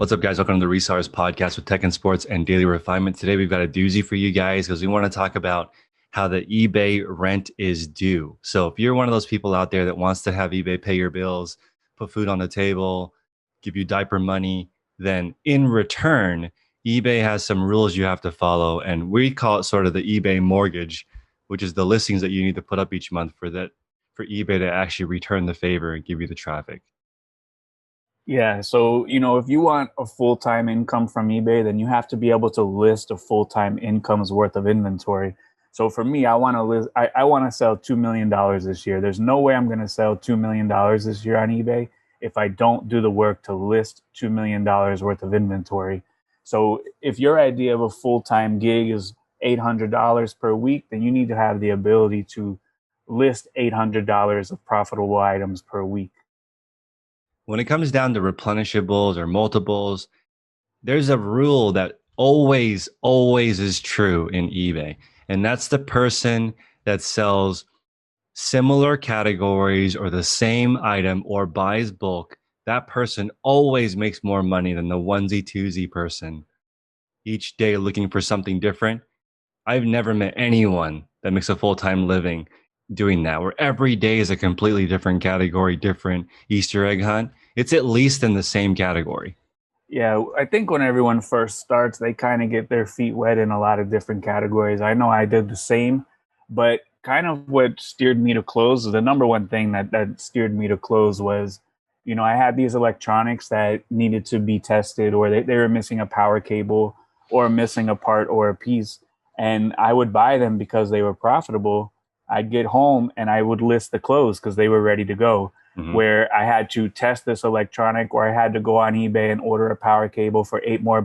What's up, guys? Welcome to the Resellers Podcast with Tech and Sports and Daily Refinement. Today, we've got a doozy for you guys because we want to talk about how the eBay rent is due. So if you're one of those people out there that wants to have eBay pay your bills, put food on the table, give you diaper money, then in return, eBay has some rules you have to follow. And we call it sort of the eBay mortgage, which is the listings that you need to put up each month for eBay to actually return the favor and give you the traffic. Yeah, so if you want a full-time income from eBay, then you have to be able to list a full-time income's worth of inventory. So for me, I want to list I want to sell $2 million this year. There's no way I'm going to sell $2 million this year on eBay if I don't do the work to list $2 million worth of inventory. So if your idea of a full-time gig is $800 per week, then you need to have the ability to list $800 of profitable items per week. When it comes down to replenishables or multiples, there's a rule that always is true in eBay. And that's the person that sells similar categories or the same item or buys bulk. That person always makes more money than the onesie twosie person each day looking for something different. I've never met anyone that makes a full-time living doing that, where every day is a completely different category, different Easter egg hunt. It's at least in the same category. Yeah, I think when everyone first starts, they kind of get their feet wet in a lot of different categories. I know I did the same, but kind of what steered me to close, the number one thing that steered me to close was, I had these electronics that needed to be tested, or they were missing a power cable or missing a part or a piece. And I would buy them because they were profitable. I'd get home and I would list the clothes because they were ready to go, Mhm. where I had to test this electronic, or I had to go on eBay and order a power cable for $8 more.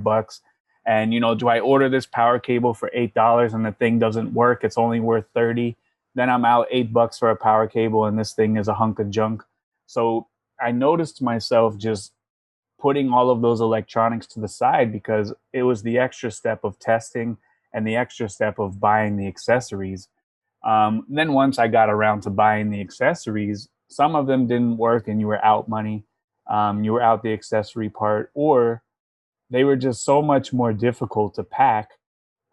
And, do I order this power cable for $8 and the thing doesn't work? It's only worth 30. Then I'm out $8 for a power cable and this thing is a hunk of junk. So I noticed myself just putting all of those electronics to the side because it was the extra step of testing and the extra step of buying the accessories. Then once I got around to buying the accessories, some of them didn't work and you were out money. You were out the accessory part, or they were just so much more difficult to pack.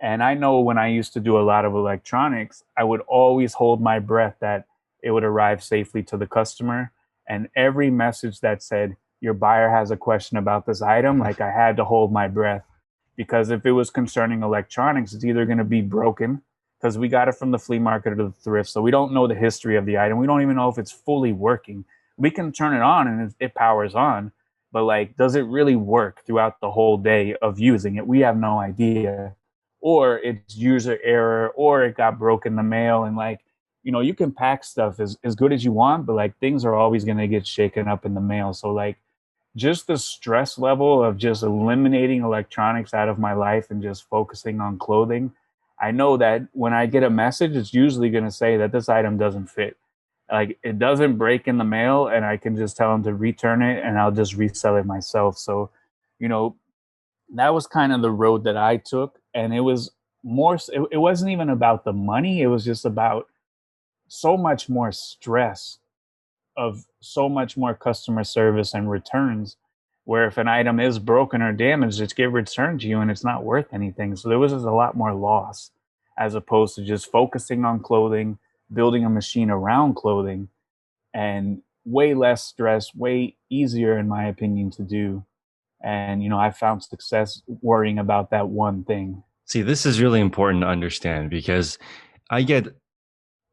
And I know when I used to do a lot of electronics, I would always hold my breath that it would arrive safely to the customer. And every message that said, your buyer has a question about this item, like I had to hold my breath. Because if it was concerning electronics, it's either going to be broken because we got it from the flea market or the thrift. So we don't know the history of the item. We don't even know if it's fully working. We can turn it on and it powers on, but like, does it really work throughout the whole day of using it? We have no idea. Or it's user error, or it got broke in the mail. And like, you can pack stuff as good as you want, but like things are always going to get shaken up in the mail. So like, just the stress level of just eliminating electronics out of my life and just focusing on clothing. I know that when I get a message, it's usually going to say that this item doesn't fit. Like it doesn't break in the mail, and I can just tell them to return it and I'll just resell it myself. So, you know, that was kind of the road that I took. And it was more, it wasn't even about the money. It was just about so much more stress of so much more customer service and returns, where if an item is broken or damaged, it's get returned to you and it's not worth anything. So there was just a lot more loss as opposed to just focusing on clothing, building a machine around clothing, and way less stress, way easier in my opinion to do. And I found success worrying about that one thing. See, this is really important to understand because I get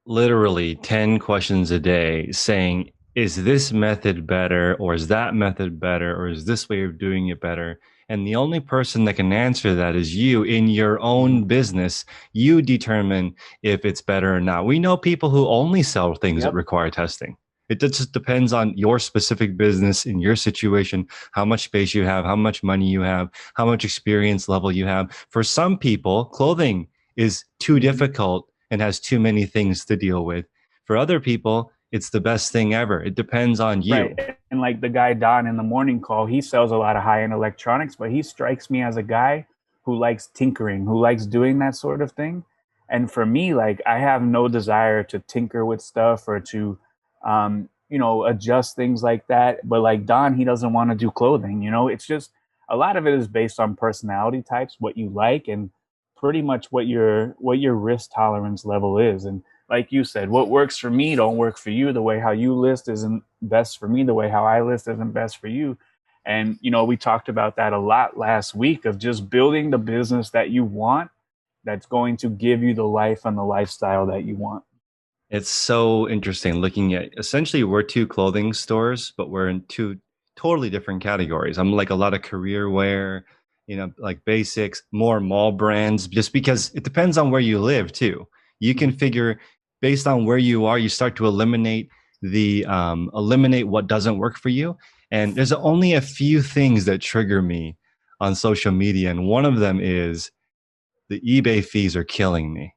literally 10 questions a day saying, is this method better, or is that method better, or is this way of doing it better? And the only person that can answer that is you in your own business. You determine if it's better or not. We know people who only sell things that Yep. require testing. It just depends on your specific business, in your situation, how much space you have, how much money you have, how much experience level you have. For some people, clothing is too Mhm. difficult and has too many things to deal with. For other people, it's the best thing ever. It depends on Right. you. And like the guy Don in the morning call, he sells a lot of high end electronics, but he strikes me as a guy who likes tinkering, who likes doing that sort of thing. And for me, like I have no desire to tinker with stuff or to, adjust things like that. But like Don, he doesn't want to do clothing. It's just a lot of it is based on personality types, what you like, and pretty much what your risk tolerance level is. And like you said, what works for me don't work for you. The way how you list isn't best for me. The way how I list isn't best for you. And we talked about that a lot last week of just building the business that you want, that's going to give you the life and the lifestyle that you want. It's so interesting looking at essentially we're two clothing stores, but we're in two totally different categories. I'm like a lot of career wear, like basics, more mall brands, just because it depends on where you live too. You can figure based on where you are, you start to eliminate what doesn't work for you. And there's only a few things that trigger me on social media, and one of them is the eBay fees are killing me.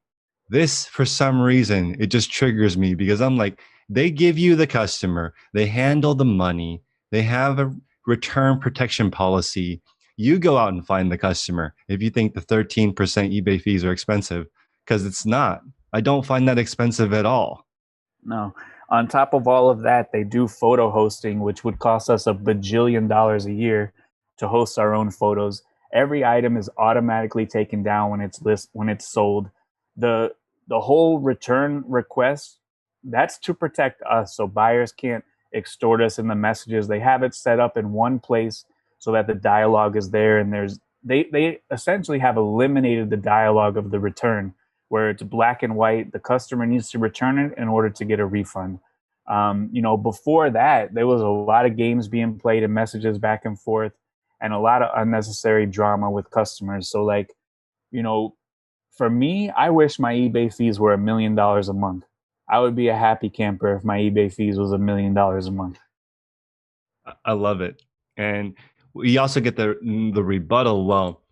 This, for some reason, it just triggers me because I'm like, they give you the customer, they handle the money, they have a return protection policy. You go out and find the customer if you think the 13% eBay fees are expensive, because it's not. I don't find that expensive at all. No. On top of all of that, they do photo hosting, which would cost us $1 bajillion a year to host our own photos. Every item is automatically taken down when it's sold. The the whole return request, that's to protect us so buyers can't extort us in the messages. They have it set up in one place so that the dialogue is there, and they essentially have eliminated the dialogue of the return, where it's black and white. The customer needs to return it in order to get a refund. Before that, there was a lot of games being played and messages back and forth, and a lot of unnecessary drama with customers. So, like, you know, for me, I wish my eBay fees were $1 million a month. I would be a happy camper if my eBay fees was $1 million a month. I love it. And we also get the rebuttal. Well,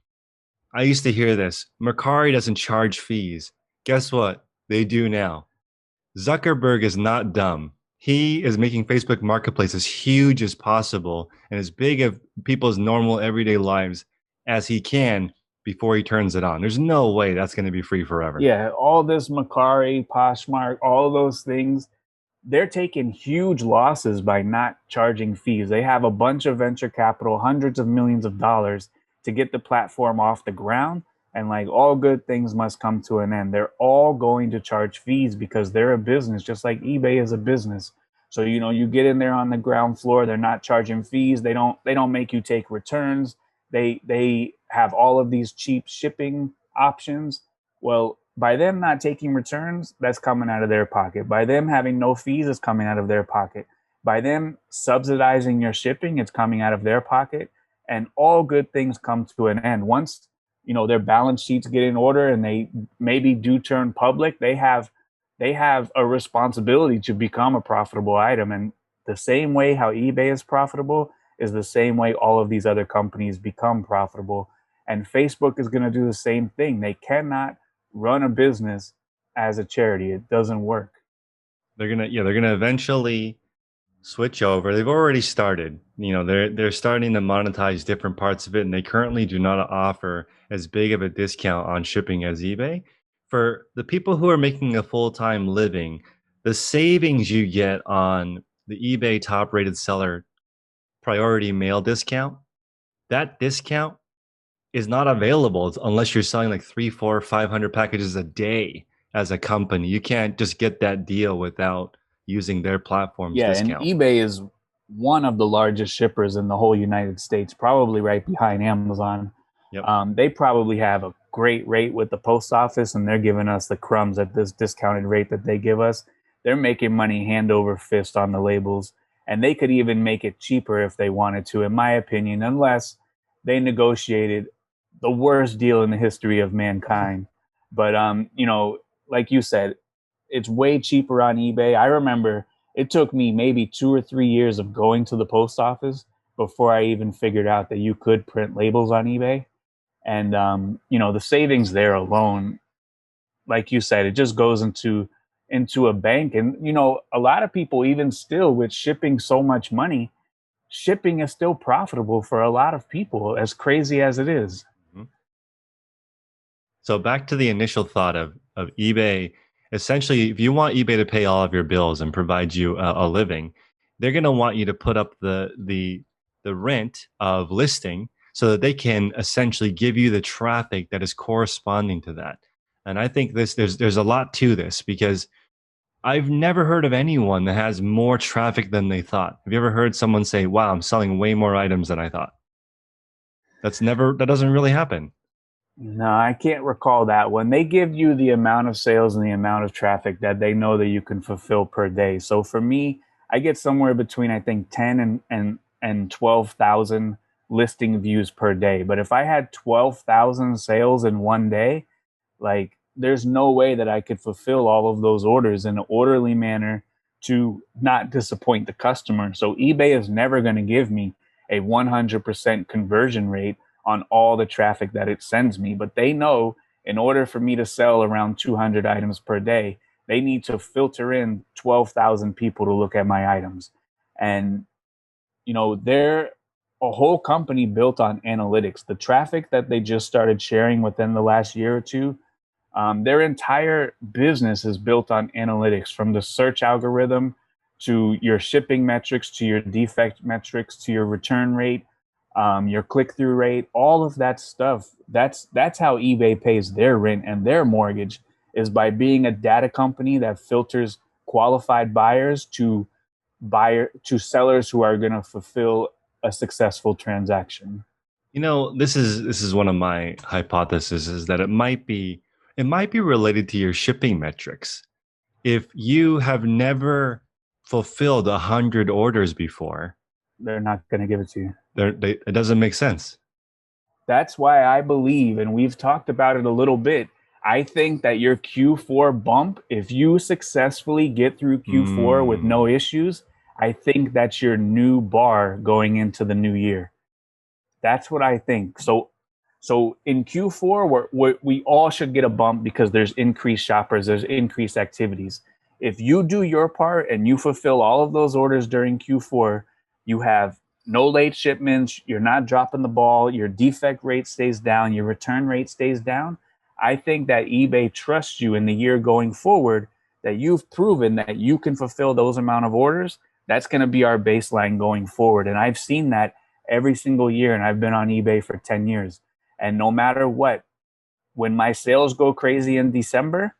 I used to hear this. Mercari doesn't charge fees. Guess what? They do now. Zuckerberg is not dumb. He is making Facebook Marketplace as huge as possible and as big of people's normal everyday lives as he can before he turns it on. There's no way that's going to be free forever. Yeah, all this Macari, Poshmark, all those things, they're taking huge losses by not charging fees. They have a bunch of venture capital, hundreds of millions of dollars to get the platform off the ground. And like all good things must come to an end. They're all going to charge fees because they're a business, just like eBay is a business. So you get in there on the ground floor, they're not charging fees. They don't make you take returns. They have all of these cheap shipping options. Well, by them not taking returns, that's coming out of their pocket. By them having no fees, it's coming out of their pocket. By them subsidizing your shipping, it's coming out of their pocket. And all good things come to an end. Once, their balance sheets get in order and they maybe do turn public, they have a responsibility to become a profitable item. And the same way how eBay is profitable is the same way all of these other companies become profitable. And Facebook is going to do the same thing. They cannot run a business as a charity. It doesn't work. They're gonna eventually switch over. They've already started. They're starting to monetize different parts of it, and they currently do not offer as big of a discount on shipping as eBay. For the people who are making a full-time living, the savings you get on the eBay top-rated seller priority mail discount, that discount is not available unless you're selling like 3, 4, 500 packages a day as a company. You can't just get that deal without using their platform's Yeah, and discount. eBay is one of the largest shippers in the whole United States, probably right behind Amazon. Yep. They probably have a great rate with the post office, and they're giving us the crumbs at this discounted rate that they give us. They're making money hand over fist on the labels, and they could even make it cheaper if they wanted to, in my opinion, unless they negotiated the worst deal in the history of mankind. But like you said, it's way cheaper on eBay. I remember it took me maybe 2 or 3 years of going to the post office before I even figured out that you could print labels on eBay. And the savings there alone, like you said, it just goes into a bank. And a lot of people, even still with shipping so much money, shipping is still profitable for a lot of people, as crazy as it is. Mhm. So back to the initial thought of eBay. Essentially, if you want eBay to pay all of your bills and provide you a living, they're going to want you to put up the rent of listing. so that they can essentially give you the traffic that is corresponding to that. And I think there's a lot to this because I've never heard of anyone that has more traffic than they thought. Have you ever heard someone say, "Wow, I'm selling way more items than I thought"? That doesn't really happen. No, I can't recall that one. They give you the amount of sales and the amount of traffic that they know that you can fulfill per day. So for me, I get somewhere between I think 10 and 12,000 listing views per day. But if I had 12,000 sales in one day, like there's no way that I could fulfill all of those orders in an orderly manner to not disappoint the customer. So eBay is never going to give me a 100% conversion rate on all the traffic that it sends me. But they know in order for me to sell around 200 items per day, they need to filter in 12,000 people to look at my items. And, they're a whole company built on analytics. The traffic that they just started sharing within the last year or two, their entire business is built on analytics, from the search algorithm to your shipping metrics to your defect metrics to your return rate, your click through rate, all of that stuff. That's how eBay pays their rent and their mortgage, is by being a data company that filters qualified buyers to sellers who are going to fulfill a successful transaction. This is one of my hypotheses is that it might be related to your shipping metrics. If you have never fulfilled 100 orders before, They're not going to give it to you. it doesn't make sense. That's why I believe, and we've talked about it a little bit, I think that your Q4 bump, if you successfully get through Q4 with no Mm. issues, I think that's your new bar going into the new year. That's what I think. So in Q4, we all should get a bump because there's increased shoppers, there's increased activities. If you do your part and you fulfill all of those orders during Q4, you have no late shipments, you're not dropping the ball, your defect rate stays down, your return rate stays down. I think that eBay trusts you in the year going forward, that you've proven that you can fulfill those amount of orders. That's going to be our baseline going forward. And I've seen that every single year, and I've been on eBay for 10 years. And no matter what, when my sales go crazy in December,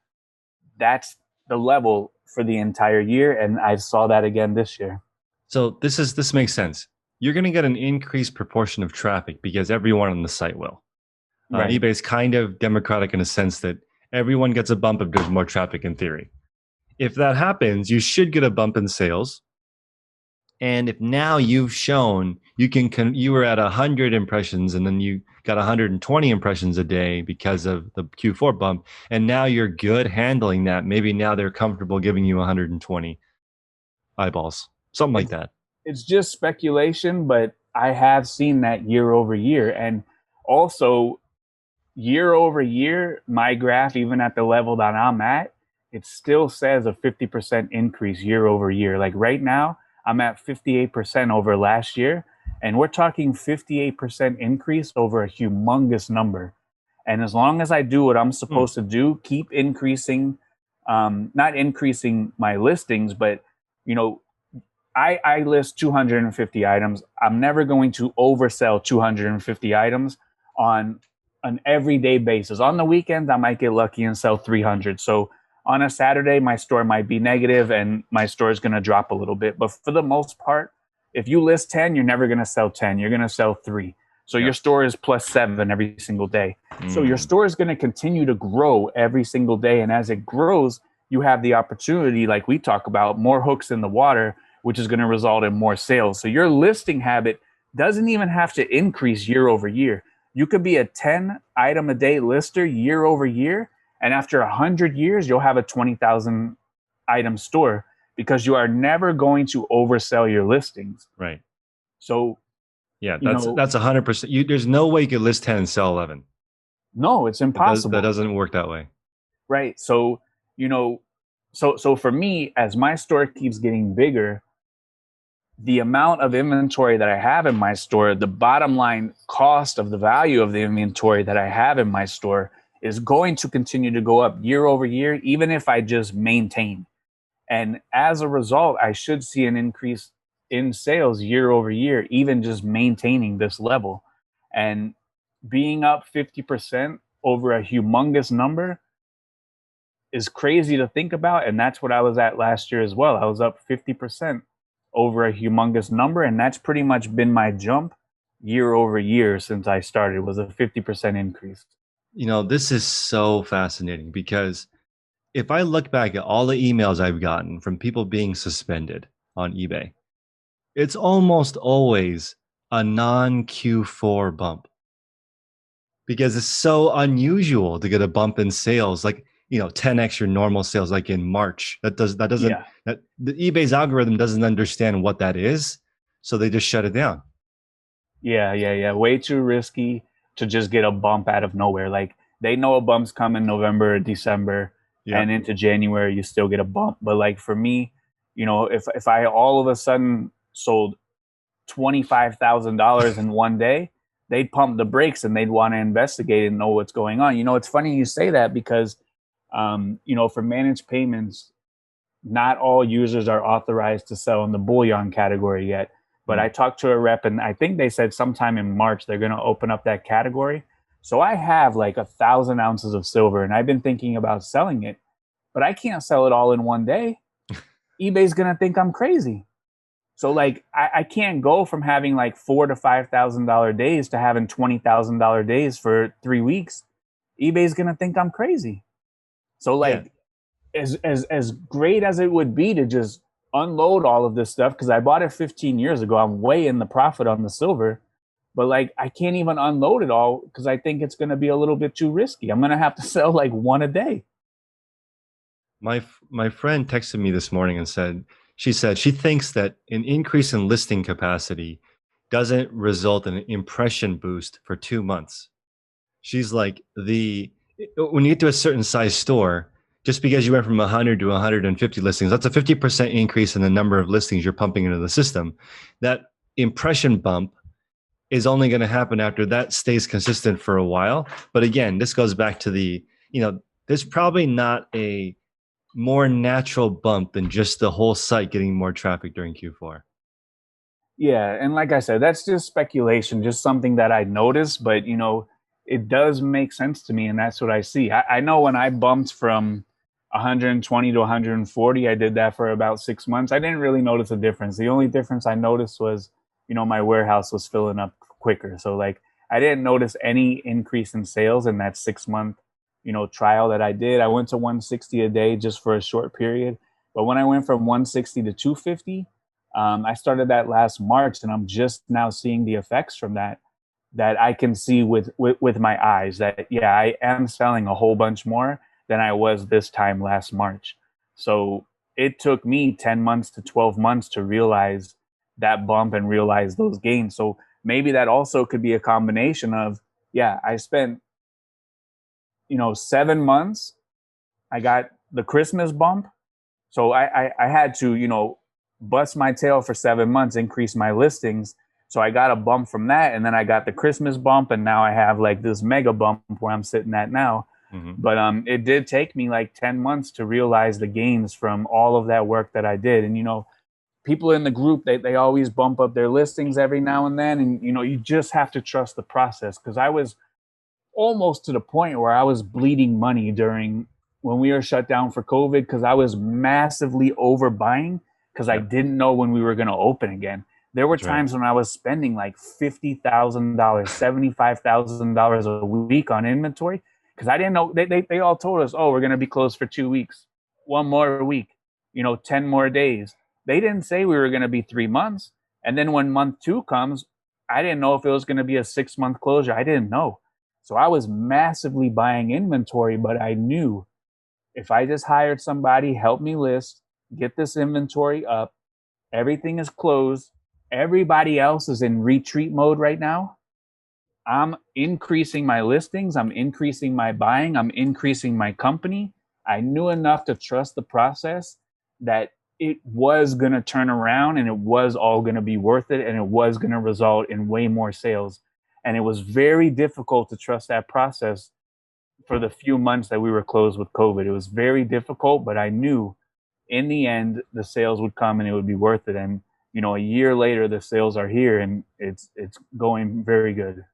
that's the level for the entire year. And I saw that again this year. So this makes sense. You're going to get an increased proportion of traffic because everyone on the site will. Right. eBay is kind of democratic in a sense that everyone gets a bump if there's more traffic in theory. If that happens, you should get a bump in sales. And if now you've shown you were at 100 impressions and then you got 120 impressions a day because of the Q4 bump, and now you're good handling that, maybe now they're comfortable giving you 120 eyeballs, something like It's that. it's just speculation, but I have seen that year over year. And also year over year, my graph, even at the level that I'm at, it still says a 50% increase year over year. Like right now, I'm at 58% over last year. And we're talking 58% increase over a humongous number. And as long as I do what I'm Hmm. supposed to do, keep increasing, not increasing my listings, but you know, I list 250 items. I'm never going to oversell 250 items on an everyday basis. On the weekends, I might get lucky and sell 300. So on a Saturday, my store might be negative and my store is going to drop a little bit. But for the most part, if you list 10, you're never going to sell 10. You're going to sell three. So your Yep. store is plus seven every single day. So your Mm. store is going to continue to grow every single day. And as it grows, you have the opportunity, like we talk about, more hooks in the water, which is going to result in more sales. So your listing habit doesn't even have to increase year over year. You could be a 10 item a day lister year over year. And after 100 years, you'll have a 20,000 item store because you are never going to oversell your listings. Right. So, Yeah, you know, that's 100%. There's no way you could list 10 and sell 11. no, it's That impossible. doesn't work that way. Right. So, you know, so for me, as my store keeps getting bigger, the amount of inventory that I have in my store, the bottom line cost of the value of the inventory that I have in my store is going to continue to go up year over year, even if I just maintain. And as a result, I should see an increase in sales year over year, even just maintaining this level. And being up 50% over a humongous number is crazy to think about. And that's what I was at last year as well. I was up 50% over a humongous number. And that's pretty much been my jump year over year since I started, was a 50% increase. This is so fascinating because if I look back at all the emails I've gotten from people being suspended on eBay, it's almost always a non Q4 bump because it's so unusual to get a bump in sales, like 10x your normal sales, like in March. That doesn't Yeah. that the eBay's algorithm doesn't understand what that is, so they just shut it down. Yeah, yeah, yeah. Way too risky to just get a bump out of nowhere. Like they know a bump's coming November, December, Yeah, and into January, you still get a bump. But like for me, if I all of a sudden sold $25,000 in one day, they'd pump the brakes and they'd want to investigate and know what's going on. It's funny you say that because, for managed payments, not all users are authorized to sell in the bullion category yet. But I mm, talked to a rep, and I think they said sometime in March they're going to open up that category. So I have like 1,000 ounces of silver, and I've been thinking about selling it, but I can't sell it all in one day. eBay's going to think I'm crazy. So like I can't go from having like $4,000 to $5,000 days to having $20,000 days for 3 weeks. eBay's going to think I'm crazy. So yeah. like as great as it would be to just unload all of this stuff, because I bought it 15 years ago, I'm way in the profit on the silver, but like I can't even unload it all because I think it's going to be a little bit too risky. I'm going to have to sell like one a day. My friend texted me this morning and said she thinks that an increase in listing capacity doesn't result in an impression boost for 2 months. She's like, the when you get to a certain size store, just because you went from 100 to 150 listings, that's a 50% increase in the number of listings you're pumping into the system. That impression bump is only going to happen after that stays consistent for a while. But again, this goes back to there's probably not a more natural bump than just the whole site getting more traffic during Q4. Yeah, and like I said, that's just speculation, just something that I noticed, but it does make sense to me, and that's what I see. I know when I bumped from 120 to 140, I did that for about 6 months. I didn't really notice a difference. The only difference I noticed was, my warehouse was filling up quicker. So like I didn't notice any increase in sales in that 6 month, trial that I did. I went to 160 a day just for a short period. But when I went from 160 to 250, I started that last March, and I'm just now seeing the effects from that. That I can see with my eyes. That yeah, I am selling a whole bunch more than I was this time last March. So it took me 10 months to 12 months to realize that bump and realize those gains. So maybe that also could be a combination of yeah, I spent 7 months. I got the Christmas bump, so I had to, bust my tail for 7 months, increase my listings. So I got a bump from that. And then I got the Christmas bump. And now I have like this mega bump where I'm sitting at now. Mm-hmm. But it did take me like 10 months to realize the gains from all of that work that I did. And, people in the group, they always bump up their listings every now and then. And, you just have to trust the process. Because I was almost to the point where I was bleeding money during when we were shut down for COVID because I was massively overbuying because I Yep, didn't know when we were going to open again. There were that's right. times when I was spending like $50,000, $75,000 a week on inventory because I didn't know. They all told us, oh, we're going to be closed for 2 weeks, one more week, 10 more days. They didn't say we were going to be 3 months. And then when month two comes, I didn't know if it was going to be a 6 month closure. I didn't know. So I was massively buying inventory, but I knew if I just hired somebody, help me list, get this inventory up, everything is closed, everybody else is in retreat mode right now. I'm increasing my listings, I'm increasing my buying, I'm increasing my company. I knew enough to trust the process that it was going to turn around and it was all going to be worth it and it was going to result in way more sales. And it was very difficult to trust that process for the few months that we were closed with COVID. It was very difficult, but I knew in the end the sales would come and it would be worth it. And a year later the sales are here and it's going very good.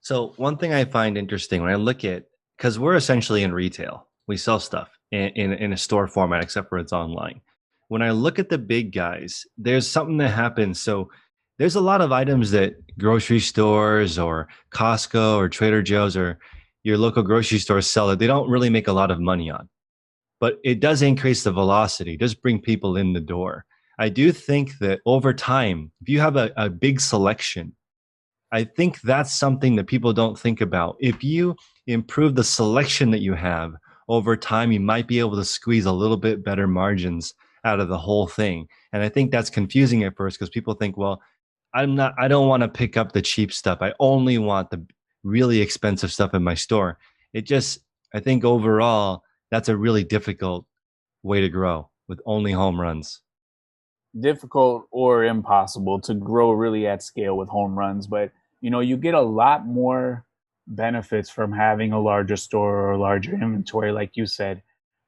So one thing I find interesting when I look at, because we're essentially in retail, we sell stuff in a store format, except for it's online. When I look at the big guys, there's something that happens. So there's a lot of items that grocery stores or Costco or Trader Joe's or your local grocery stores sell that they don't really make a lot of money on, but it does increase the velocity, does bring people in the door. I do think that over time, if you have a big selection, I think that's something that people don't think about. If you improve the selection that you have over time, you might be able to squeeze a little bit better margins out of the whole thing. And I think that's confusing at first because people think, well, I don't want to pick up the cheap stuff. I only want the really expensive stuff in my store. It just, I think overall, that's a really difficult way to grow with only home runs. Difficult or impossible to grow really at scale with home runs, but you get a lot more benefits from having a larger store or a larger inventory, like you said.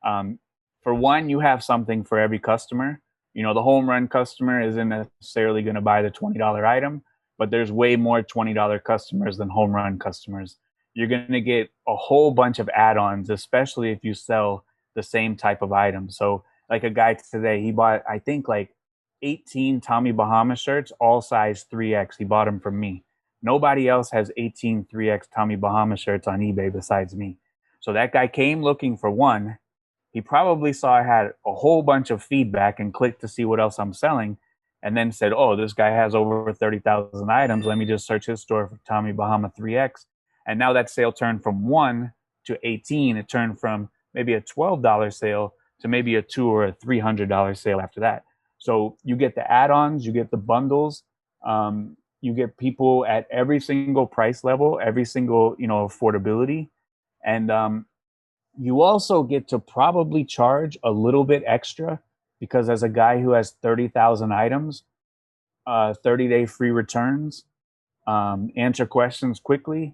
um, for one, you have something for every customer. The home run customer isn't necessarily going to buy the $20 item, but there's way more $20 customers than home run customers. You're going to get a whole bunch of add-ons, especially if you sell the same type of item. So like a guy today, he bought, I think, like 18 Tommy Bahama shirts, all size 3X. He bought them from me. Nobody else has 18 3X Tommy Bahama shirts on eBay besides me. So that guy came looking for one. He probably saw I had a whole bunch of feedback and clicked to see what else I'm selling, and then said, "Oh, this guy has over 30,000 items. Let me just search his store for Tommy Bahama 3X." And now that sale turned from 1 to 18. It turned from maybe a $12 sale to maybe a $200 or a $300 sale after that. So you get the add-ons, you get the bundles, you get people at every single price level, every single affordability, and you also get to probably charge a little bit extra because as a guy who has 30,000 items, 30-day free returns, answer questions quickly,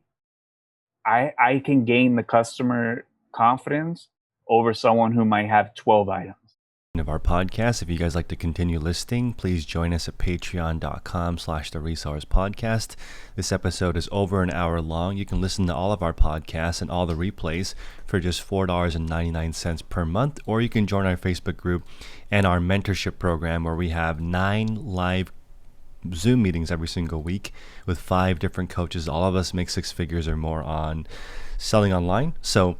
I can gain the customer confidence over someone who might have 12 items. Of our podcast. If you guys like to continue listening, please join us at patreon.com/the resellers podcast. This episode is over an hour long. You can listen to all of our podcasts and all the replays for just $4.99 per month, or you can join our Facebook group and our mentorship program where we have 9 live Zoom meetings every single week with 5 different coaches. All of us make 6 figures or more on selling online. So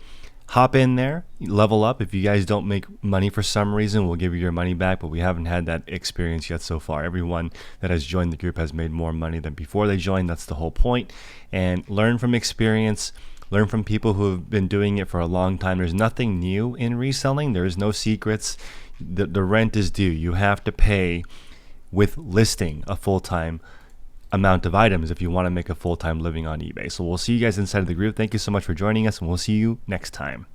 hop in there, level up. If you guys don't make money for some reason, we'll give you your money back, but we haven't had that experience yet so far. Everyone that has joined the group has made more money than before they joined. That's the whole point. And learn from experience, learn from people who have been doing it for a long time. There's nothing new in reselling. There's no secrets. The rent is due. You have to pay with listing a full-time amount of items if you want to make a full-time living on eBay. So we'll see you guys inside of the group. Thank you so much for joining us, and we'll see you next time.